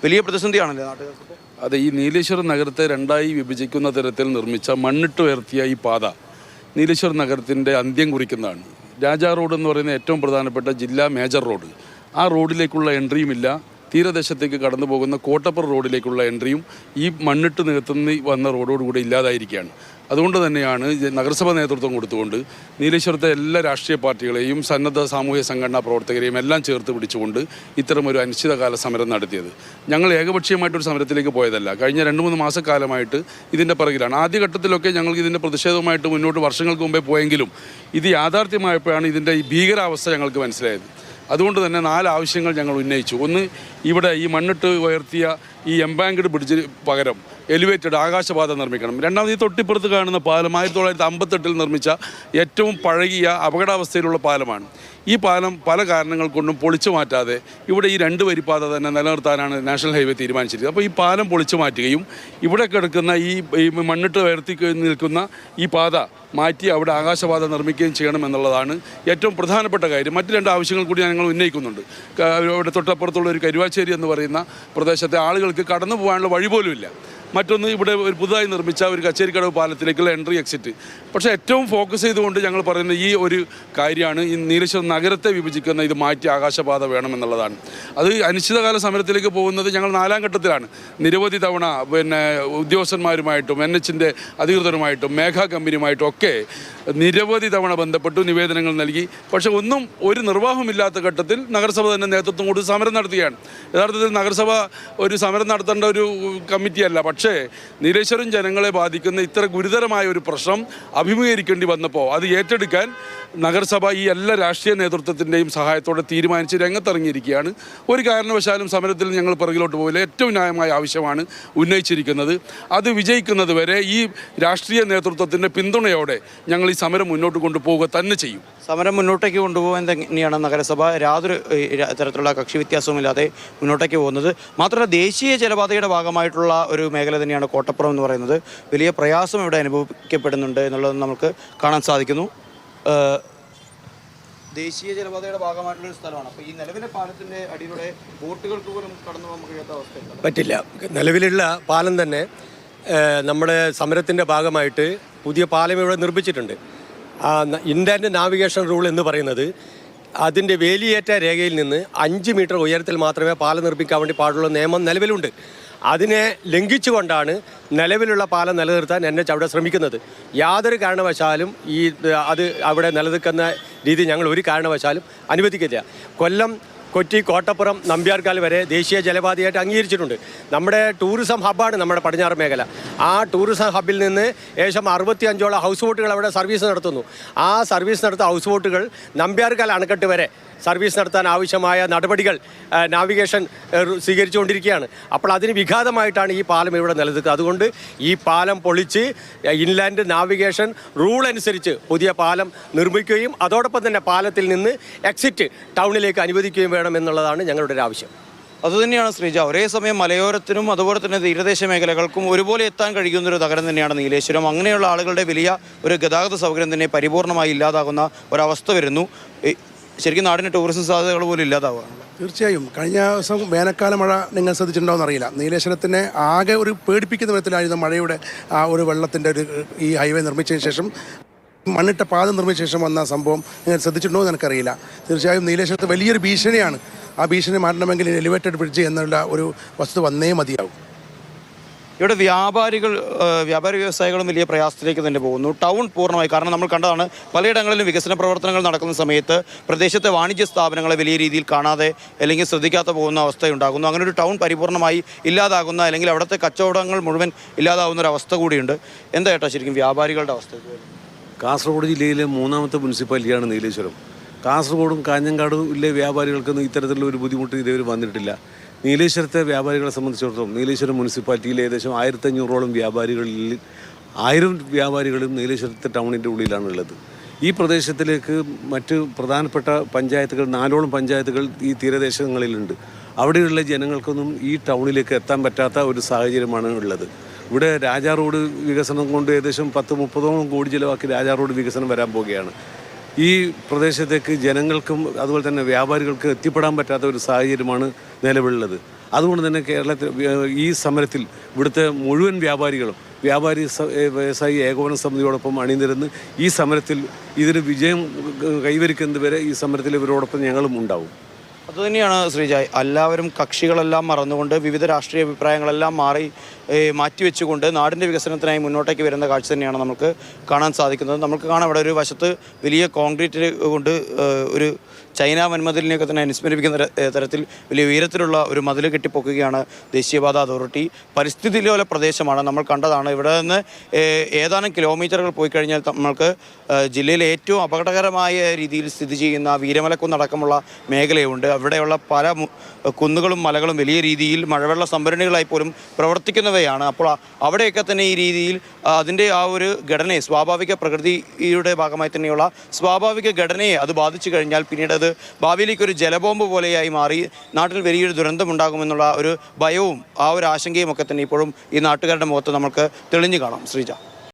വലിയ പ്രതിസന്ധിയാണല്ലേ നാട്ടുകാർക്ക്? അതെ, ഈ നീലേശ്വരം നഗരത്തെ രണ്ടായി വിഭജിക്കുന്ന തരത്തിൽ നിർമ്മിച്ച മണ്ണിട്ട് ഉയർത്തിയ ഈ പാത നീലേശ്വരം നഗരത്തിൻ്റെ അന്ത്യം കുറിക്കുന്നതാണ്. രാജാ റോഡ് എന്ന് പറയുന്ന ഏറ്റവും പ്രധാനപ്പെട്ട ജില്ലാ മേജർ റോഡ്, ആ റോഡിലേക്കുള്ള എൻട്രിയുമില്ല. തീരദേശത്തേക്ക് കടന്നു പോകുന്ന കോട്ടപ്പുറ റോഡിലേക്കുള്ള എൻട്രിയും ഈ മണ്ണിട്ട് നികത്തുന്ന വന്ന റോഡോടുകൂടി ഇല്ലാതായിരിക്കുകയാണ്. അതുകൊണ്ട് തന്നെയാണ് നഗരസഭാ നേതൃത്വം കൊടുത്തുകൊണ്ട് നീലേശ്വരത്തെ എല്ലാ രാഷ്ട്രീയ പാർട്ടികളെയും സന്നദ്ധ സാമൂഹ്യ സംഘടനാ പ്രവർത്തകരെയും എല്ലാം ചേർത്ത് പിടിച്ചുകൊണ്ട് ഇത്തരമൊരു അനിശ്ചിതകാല സമരം നടത്തിയത്. ഞങ്ങൾ ഏകപക്ഷീയമായിട്ടൊരു സമരത്തിലേക്ക് പോയതല്ല. കഴിഞ്ഞ 2-3 മാസക്കാലമായിട്ട് ഇതിൻ്റെ പിറകിലാണ്. ആദ്യഘട്ടത്തിലൊക്കെ ഞങ്ങൾക്ക് ഇതിൻ്റെ പ്രതിഷേധവുമായിട്ട് മുന്നോട്ട് വർഷങ്ങൾക്ക് മുമ്പേ പോയെങ്കിലും ഇത് യാഥാർത്ഥ്യമായപ്പോഴാണ് ഇതിൻ്റെ ഈ ഭീകരാവസ്ഥ ഞങ്ങൾക്ക് മനസ്സിലായത്. അതുകൊണ്ട് തന്നെ 4 ആവശ്യങ്ങൾ ഞങ്ങൾ ഉന്നയിച്ചു. ഒന്ന്, ഇവിടെ ഈ മണ്ണിട്ട് ഉയർത്തിയ ഈ എംബാങ്ക്ഡ് ബ്രിഡ്ജിന് പകരം എലിവേറ്റഡ് ആകാശപാത നിർമ്മിക്കണം. രണ്ടാമത്, ഈ തൊട്ടിപ്പുറത്ത് കാണുന്ന പാലം 1958 നിർമ്മിച്ച ഏറ്റവും പഴകിയ അപകടാവസ്ഥയിലുള്ള പാലമാണ്. ഈ പാലം പല കാരണങ്ങൾ കൊണ്ടും പൊളിച്ചു മാറ്റാതെ ഇവിടെ ഈ 2 വരിപ്പാത തന്നെ നിലനിർത്താനാണ് നാഷണൽ ഹൈവേ തീരുമാനിച്ചിരിക്കുന്നത്. അപ്പോൾ ഈ പാലം പൊളിച്ചു മാറ്റുകയും ഇവിടെ കിടക്കുന്ന ഈ മണ്ണിട്ട് ഉയർത്തി നിൽക്കുന്ന ഈ പാത മാറ്റി അവിടെ ആകാശപാത നിർമ്മിക്കുകയും ചെയ്യണമെന്നുള്ളതാണ് ഏറ്റവും പ്രധാനപ്പെട്ട കാര്യം. മറ്റ് 2 ആവശ്യങ്ങൾ കൂടി ഞങ്ങൾ ഉന്നയിക്കുന്നുണ്ട്. ഇവിടെ തൊട്ടപ്പുറത്തുള്ള ഒരു കരുവാശ്ശേരി എന്ന് പറയുന്ന പ്രദേശത്തെ ആളുകൾക്ക് കടന്നു പോകാനുള്ള വഴി പോലുമില്ല. മറ്റൊന്ന്, ഇവിടെ ഒരു പുതുതായി നിർമ്മിച്ച ഒരു കച്ചേരിക്കടവ് പാലത്തിലേക്കുള്ള എൻട്രി എക്സിറ്റ്. പക്ഷേ ഏറ്റവും ഫോക്കസ് ചെയ്തുകൊണ്ട് ഞങ്ങൾ പറയുന്ന ഈ ഒരു കാര്യമാണ്, ഈ നീലേശ്വരം നഗരത്തെ വിഭജിക്കുന്ന ഇത് മാറ്റി ആകാശപാത വേണമെന്നുള്ളതാണ്. അത് അനിശ്ചിതകാല സമരത്തിലേക്ക് പോകുന്നത് ഞങ്ങൾ 4ാം ഘട്ടത്തിലാണ്. നിരവധി തവണ ഉദ്യോഗസ്ഥന്മാരുമായിട്ടും NHന്റെ അധികൃതരുമായിട്ടും മേഘാ കമ്പനിയുമായിട്ടും ഒക്കെ നിരവധി തവണ ബന്ധപ്പെട്ടു, നിവേദനങ്ങൾ നൽകി. പക്ഷേ ഒന്നും ഒരു നിർവാഹമില്ലാത്ത ഘട്ടത്തിൽ നഗരസഭ തന്നെ നേതൃത്വം കൊടുത്ത് സമരം നടത്തുകയാണ്. യഥാർത്ഥത്തിൽ നഗരസഭ ഒരു സമരം നടത്തേണ്ട ഒരു കമ്മിറ്റിയല്ല. പക്ഷേ നീലേശ്വരം ജനങ്ങളെ ബാധിക്കുന്ന ഇത്ര ഗുരുതരമായ ഒരു പ്രശ്നം അഭിമുഖീകരിക്കേണ്ടി വന്നപ്പോൾ അത് ഏറ്റെടുക്കാൻ നഗരസഭ ഈ എല്ലാ രാഷ്ട്രീയ നേതൃത്വത്തിൻ്റെയും സഹായത്തോടെ തീരുമാനിച്ച് രംഗത്തിറങ്ങിയിരിക്കുകയാണ്. ഒരു കാരണവശാലും സമരത്തിൽ ഞങ്ങൾ പിറകിലോട്ട് പോകില്ല. ഏറ്റവും ന്യായമായ ആവശ്യമാണ് ഉന്നയിച്ചിരിക്കുന്നത്. അത് വിജയിക്കുന്നത് വരെ ഈ രാഷ്ട്രീയ നേതൃത്വത്തിൻ്റെ പിന്തുണയോടെ ഞങ്ങൾ ഈ സമരം മുന്നോട്ട് കൊണ്ടുപോവുക തന്നെ ചെയ്യും. സമരം മുന്നോട്ടേക്ക് കൊണ്ടുപോകാൻ തന്നെയാണ് നഗരസഭ യാതൊരു തരത്തിലുള്ള കക്ഷി വ്യത്യാസവുമില്ലാതെ മുന്നോട്ടേക്ക് പോകുന്നത്. മാത്രമല്ല, ദേശീയ ജലപാതയുടെ ഭാഗമായിട്ടുള്ള ഒരു മേഖല തന്നെയാണ് കോട്ടപ്പുറം എന്ന് പറയുന്നത്. വലിയ പ്രയാസം ഇവിടെ അനുഭവിക്കപ്പെടുന്നുണ്ട് എന്നുള്ളത് നമുക്ക് കാണാൻ സാധിക്കുന്നു. ദേശീയ ജലപാതയുടെ ഭാഗമായിട്ടുള്ളൊരു സ്ഥലമാണ്. അപ്പോൾ ഈ നിലവിലെ പാലത്തിൻ്റെ അടിയിലൂടെ ബോട്ടുകൾക്ക് പോലും കടന്നു പോകാൻ കഴിയാത്ത അവസ്ഥ പറ്റില്ല. നിലവിലുള്ള പാലം തന്നെ നമ്മുടെ സമരത്തിൻ്റെ ഭാഗമായിട്ട് പുതിയ പാലം ഇവിടെ നിർമ്മിച്ചിട്ടുണ്ട്. ഇൻലാൻഡ് നാവിഗേഷൻ റൂൾ എന്ന് പറയുന്നത് അതിൻ്റെ വേലിയേറ്റ രേഖയിൽ നിന്ന് 5 മീറ്റർ ഉയരത്തിൽ മാത്രമേ പാലം നിർമ്മിക്കാൻ വേണ്ടി പാടുള്ള നിയമം നിലവിലുണ്ട്. അതിനെ ലംഘിച്ചുകൊണ്ടാണ് നിലവിലുള്ള പാലം നിലനിർത്താൻ NH അവിടെ ശ്രമിക്കുന്നത്. യാതൊരു കാരണവശാലും അത് അവിടെ നിലനിൽക്കുന്ന രീതി ഞങ്ങൾ ഒരു കാരണവശാലും അനുവദിക്കില്ല. കൊല്ലം, കൊച്ചി, കോട്ടപ്പുറം, നമ്പ്യാർക്കാൽ വരെ ദേശീയ ജലപാതയായിട്ട് അംഗീകരിച്ചിട്ടുണ്ട്. നമ്മുടെ ടൂറിസം ഹബ്ബാണ് നമ്മുടെ പടിഞ്ഞാറ് മേഖല. ആ ടൂറിസം ഹബ്ബിൽ നിന്ന് ഏകദേശം 65ഓളം ഹൗസ് ബോട്ടുകൾ അവിടെ സർവീസ് നടത്തുന്നു. ആ സർവീസ് നടത്തുന്ന ഹൗസ് ബോട്ടുകൾ നമ്പ്യാർക്കാൽ അണക്കെട്ട് വരെ സർവീസ് നടത്താൻ ആവശ്യമായ നടപടികൾ നാവിഗേഷൻ സ്വീകരിച്ചുകൊണ്ടിരിക്കുകയാണ്. അപ്പോൾ അതിന് വിഘാതമായിട്ടാണ് ഈ പാലം ഇവിടെ നിലനിൽക്കുന്നത്. അതുകൊണ്ട് ഈ പാലം പൊളിച്ച് ഇൻലാൻഡ് നാവിഗേഷൻ റൂൾ അനുസരിച്ച് പുതിയ പാലം നിർമ്മിക്കുകയും അതോടൊപ്പം തന്നെ പാലത്തിൽ നിന്ന് എക്സിറ്റ് ടൗണിലേക്ക് അനുവദിക്കുകയും വേണം എന്നുള്ളതാണ് ഞങ്ങളുടെ ഒരു ആവശ്യം. അതുതന്നെയാണ് ശ്രീജ. ഒരേ സമയം മലയോരത്തിനും അതുപോലെ തന്നെ തീരദേശ മേഖലകൾക്കും ഒരുപോലെ എത്താൻ കഴിയുന്നൊരു നഗരം തന്നെയാണ് നീലേശ്വരം. അങ്ങനെയുള്ള ആളുകളുടെ വലിയ ഒരു ഗതാഗത സൗകര്യം തന്നെ പരിപൂർണമായി ഇല്ലാതാകുന്ന ഒരവസ്ഥ വരുന്നു. ശരിക്കും നാടിന് ടൂറിസം സാധ്യതകൾ പോലും ഇല്ലാതാവുകയാണ്. തീർച്ചയായും കഴിഞ്ഞ ദിവസം വേനൽക്കാല മഴ നിങ്ങൾ ശ്രദ്ധിച്ചിട്ടുണ്ടോയെന്ന് അറിയില്ല. നീലേശ്വരത്തിനെ ആകെ ഒരു പേടിപ്പിക്കുന്ന വിധത്തിലായിരുന്നു മഴയുടെ ആ ഒരു വെള്ളത്തിൻ്റെ ഈ ഹൈവേ നിർമ്മിച്ചതിന് ശേഷം, മണ്ണിട്ട പാത നിർമ്മിച്ച ശേഷം വന്ന സംഭവം നിങ്ങൾ ശ്രദ്ധിച്ചിട്ടുണ്ടോ എന്ന് എനിക്കറിയില്ല. തീർച്ചയായും നീലേശ്വരത്ത് വലിയൊരു ഭീഷണിയാണ്. ആ ഭീഷണി മാറ്റണമെങ്കിൽ എലിവേറ്റഡ് ബ്രിഡ്ജ് എന്നുള്ള ഒരു വസ്തു വന്നേ മതിയാവും. ഇവിടെ വ്യാപാരി വ്യവസായികളും വലിയ പ്രയാസത്തിലേക്ക് തന്നെ പോകുന്നു. ടൗൺ പൂർണ്ണമായി, കാരണം നമ്മൾ കണ്ടതാണ് പലയിടങ്ങളിലും വികസന പ്രവർത്തനങ്ങൾ നടക്കുന്ന സമയത്ത് പ്രദേശത്തെ വാണിജ്യ സ്ഥാപനങ്ങളെ വലിയ രീതിയിൽ കാണാതെ അല്ലെങ്കിൽ ശ്രദ്ധിക്കാതെ പോകുന്ന അവസ്ഥയുണ്ടാകുന്നു. അങ്ങനെ ഒരു ടൗൺ പരിപൂർണമായി ഇല്ലാതാകുന്ന അല്ലെങ്കിൽ അവിടുത്തെ കച്ചവടങ്ങൾ മുഴുവൻ ഇല്ലാതാകുന്ന ഒരു അവസ്ഥ കൂടിയുണ്ട്. എന്താ ചേട്ടാ ശരിക്കും വ്യാപാരികളുടെ അവസ്ഥ? കാസർഗോഡ് ജില്ലയിലെ 3ാമത്തെ മുനിസിപ്പാലിറ്റിയാണ് നീലേശ്വരം. കാസർഗോഡും കാഞ്ഞങ്ങാടും വ്യാപാരികൾക്കൊന്നും ഇത്തരത്തിലുള്ള ഒരു ബുദ്ധിമുട്ട് ഇതുവരെ വന്നിട്ടില്ല. നീലേശ്വരത്തെ വ്യാപാരികളെ സംബന്ധിച്ചിടത്തോളം നീലേശ്വരം മുനിസിപ്പാലിറ്റിയിൽ ഏകദേശം 1500ഓളം വ്യാപാരികളിൽ 1000 വ്യാപാരികളും നീലേശ്വരത്തെ ടൗണിൻ്റെ ഉള്ളിലാണുള്ളത്. ഈ പ്രദേശത്തിലേക്ക് മറ്റ് പ്രധാനപ്പെട്ട പഞ്ചായത്തുകൾ 4ഓളം പഞ്ചായത്തുകൾ ഈ തീരദേശങ്ങളിലുണ്ട്. അവിടെയുള്ള ജനങ്ങൾക്കൊന്നും ഈ ടൗണിലേക്ക് എത്താൻ പറ്റാത്ത ഒരു സാഹചര്യമാണ് ഉള്ളത്. ഇവിടെ രാജാ റോഡ് വികസനം കൊണ്ട് ഏകദേശം 10-30ഓളം കോടി ചിലവാക്കി രാജാ റോഡ് വികസനം വരാൻ പോവുകയാണ്. ഈ പ്രദേശത്തേക്ക് ജനങ്ങൾക്കും അതുപോലെ തന്നെ വ്യാപാരികൾക്കും എത്തിപ്പെടാൻ പറ്റാത്ത ഒരു സാഹചര്യമാണ് നിലവിലുള്ളത്. അതുകൊണ്ട് തന്നെ കേരളത്തിൽ ഈ സമരത്തിൽ ഇവിടുത്തെ മുഴുവൻ വ്യാപാരികളും വ്യവസായി ഏകോപന സമിതിയോടൊപ്പം അണിനിരന്ന് ഈ സമരത്തിൽ ഇതിന് വിജയം കൈവരിക്കുന്നത് വരെ ഈ സമരത്തിൽ ഇവരോടൊപ്പം ഞങ്ങളും ഉണ്ടാവും. അതുതന്നെയാണ് ശ്രീജായ്, എല്ലാവരും കക്ഷികളെല്ലാം മറന്നുകൊണ്ട് വിവിധ രാഷ്ട്രീയ അഭിപ്രായങ്ങളെല്ലാം മാറ്റിവെച്ചുകൊണ്ട് നാടിൻ്റെ വികസനത്തിനായി മുന്നോട്ടേക്ക് വരുന്ന കാഴ്ച തന്നെയാണ് നമുക്ക് കാണാൻ സാധിക്കുന്നത്. നമുക്ക് കാണാം ഇവിടെ ഒരു വശത്ത് വലിയ കോൺക്രീറ്റ് കൊണ്ട് ഒരു ചൈന വൻമതിലിനെയൊക്കെ തന്നെ അനുസ്മരിപ്പിക്കുന്ന തരത്തിൽ വലിയ ഉയരത്തിലുള്ള ഒരു മതിൽ കെട്ടിപ്പൊക്കുകയാണ് ദേശീയപാത അതോറിറ്റി. പരിസ്ഥിതി ലോല പ്രദേശമാണ്, നമ്മൾ കണ്ടതാണ്. ഇവിടെ നിന്ന് ഏതാനും കിലോമീറ്ററുകൾ പോയി കഴിഞ്ഞാൽ നമ്മൾക്ക് ജില്ലയിലെ ഏറ്റവും അപകടകരമായ രീതിയിൽ സ്ഥിതി ചെയ്യുന്ന വീരമലക്കുന്നടക്കമുള്ള മേഖലയുണ്ട്. അവിടെയുള്ള പല കുന്നുകളും മലകളും വലിയ രീതിയിൽ മഴവെള്ള സംഭരണികളായി പോലും പ്രവർത്തിക്കുന്നവയാണ്. അപ്പോൾ അവിടെയൊക്കെ തന്നെ ഈ രീതിയിൽ അതിൻ്റെ ആ ഒരു ഘടനയെ, സ്വാഭാവിക പ്രകൃതിയുടെ ഭാഗമായി തന്നെയുള്ള സ്വാഭാവിക ഘടനയെ അത് ബാധിച്ചു കഴിഞ്ഞാൽ പിന്നീട് അത് ഭാവിയിലേക്ക് ഒരു ജലബോംബ് പോലെയായി മാറി നാട്ടിൽ വലിയൊരു ദുരന്തമുണ്ടാകുമെന്നുള്ള ഒരു ഭയവും ആ ഒരു ആശങ്കയും ഒക്കെ തന്നെ ഇപ്പോഴും ഈ നാട്ടുകാരുടെ മുഖത്ത് നമുക്ക് തെളിഞ്ഞു കാണാം. ശ്രീജ.